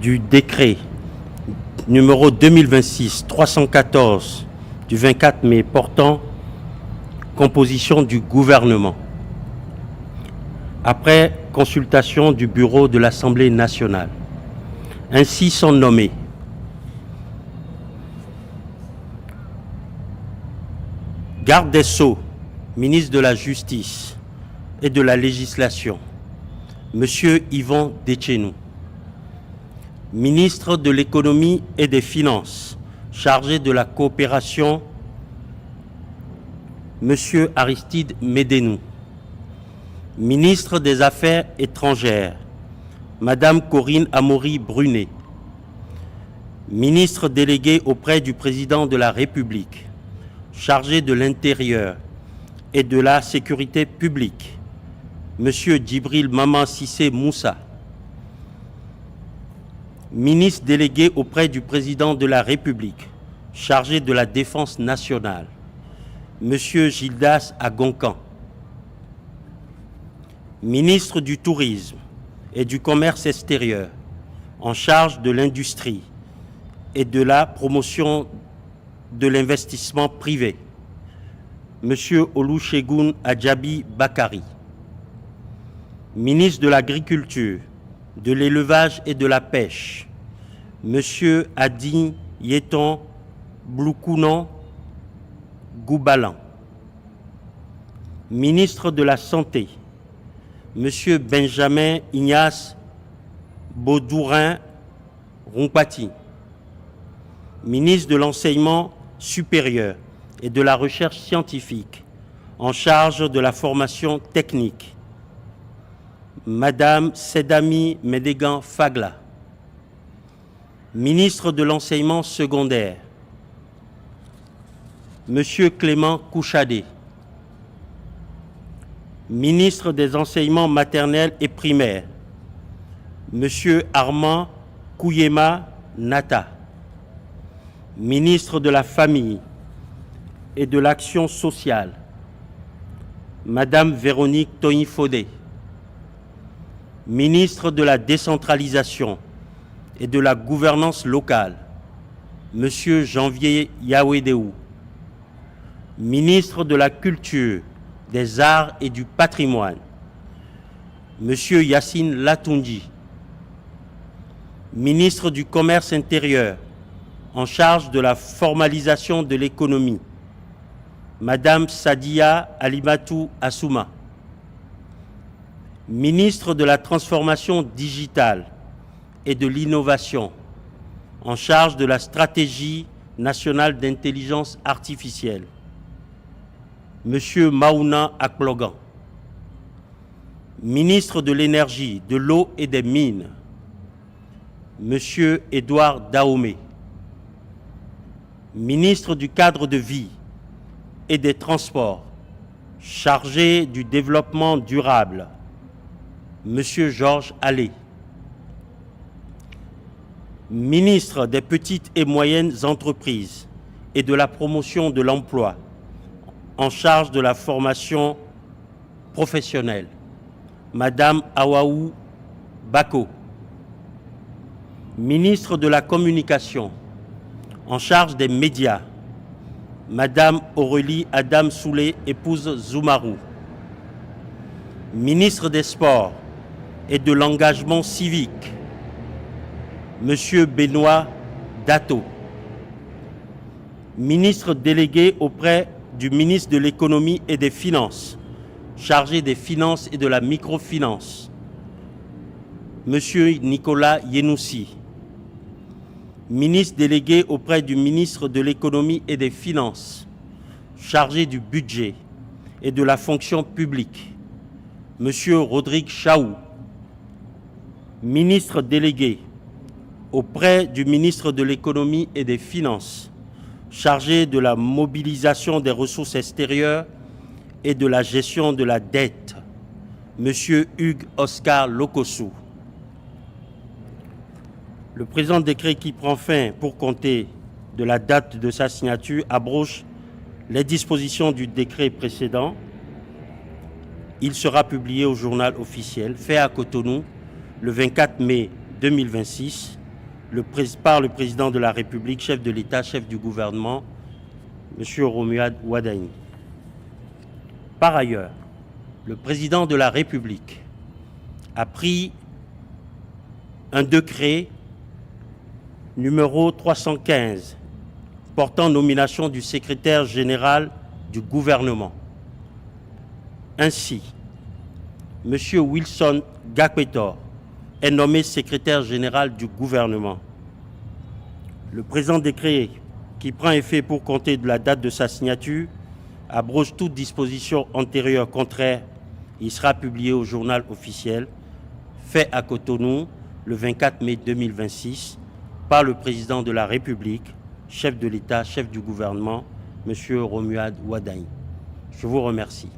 du décret numéro 2026-314 du 24 mai portant composition du gouvernement. Après consultation du bureau de l'Assemblée nationale, ainsi sont nommés garde des Sceaux, ministre de la Justice et de la Législation, Monsieur Yvon Detchenou. Ministre de l'Économie et des Finances, chargé de la coopération, Monsieur Aristide Médénou. Ministre des Affaires étrangères, Madame Corinne Amaury-Brunet. Ministre délégué auprès du Président de la République, chargé de l'Intérieur et de la Sécurité publique, Monsieur Djibril Maman Cissé Moussa. Ministre délégué auprès du Président de la République, chargé de la Défense nationale, Monsieur Gildas Agoncan. Ministre du Tourisme et du Commerce extérieur, en charge de l'industrie et de la promotion de l'investissement privé, Monsieur Olusegun Adjabi Bakari. Ministre de l'Agriculture, de l'Élevage et de la Pêche, Monsieur Adi Yeton Bloukounan Goubalan. Ministre de la Santé, Monsieur Benjamin Ignace Baudourin Rompati. Ministre de l'Enseignement supérieur et de la Recherche scientifique, en charge de la formation technique, Madame Sedami Medegan Fagla. Ministre de l'Enseignement secondaire, Monsieur Clément Kouchadé. Ministre des Enseignements maternels et primaires, Monsieur Armand Kouyema Nata. Ministre de la Famille et de l'Action sociale, Madame Véronique Toyin-Fodé. Ministre de la Décentralisation et de la Gouvernance locale, Monsieur Janvier Yawedéou. Ministre de la Culture, des Arts et du Patrimoine, Monsieur Yassine Latoundji. Ministre du Commerce intérieur, en charge de la formalisation de l'économie, Madame Sadia Alimatou Assouma. Ministre de la Transformation digitale et de l'innovation, en charge de la stratégie nationale d'intelligence artificielle, Monsieur Maouna Akplogan. Ministre de l'Énergie, de l'Eau et des Mines, Monsieur Édouard Dahomey. Ministre du Cadre de vie et des Transports, chargé du développement durable, Monsieur Georges Allais. Ministre des Petites et Moyennes Entreprises et de la Promotion de l'Emploi, en charge de la formation professionnelle, Madame Awaou Bako. Ministre de la Communication, en charge des médias, Madame Aurélie Adam Soulé, épouse Zoumarou. Ministre des Sports et de l'Engagement civique, Monsieur Benoît Dato. Ministre délégué auprès du ministre de l'Économie et des Finances, chargé des finances et de la microfinance, Monsieur Nicolas Yenoussi. Ministre délégué auprès du ministre de l'Économie et des Finances, chargé du budget et de la fonction publique, Monsieur Rodrigue Chaou. Ministre délégué auprès du ministre de l'Économie et des Finances, chargé de la mobilisation des ressources extérieures et de la gestion de la dette, Monsieur Hugues Oscar Lokossou. Le présent décret qui prend fin pour compter de la date de sa signature abroge les dispositions du décret précédent. Il sera publié au journal officiel, fait à Cotonou, le 24 mai 2026 par le président de la République, chef de l'État, chef du gouvernement, M. Romuald Wardani. Par ailleurs, le président de la République a pris un décret numéro 315 portant nomination du secrétaire général du gouvernement. Ainsi, M. Wilson Gakwetor est nommé secrétaire général du gouvernement. Le présent décret, qui prend effet pour compter de la date de sa signature, abroge toute disposition antérieure contraire. Il sera publié au journal officiel, fait à Cotonou le 24 mai 2026 par le président de la République, chef de l'État, chef du gouvernement, M. Romuald Wardani. Je vous remercie.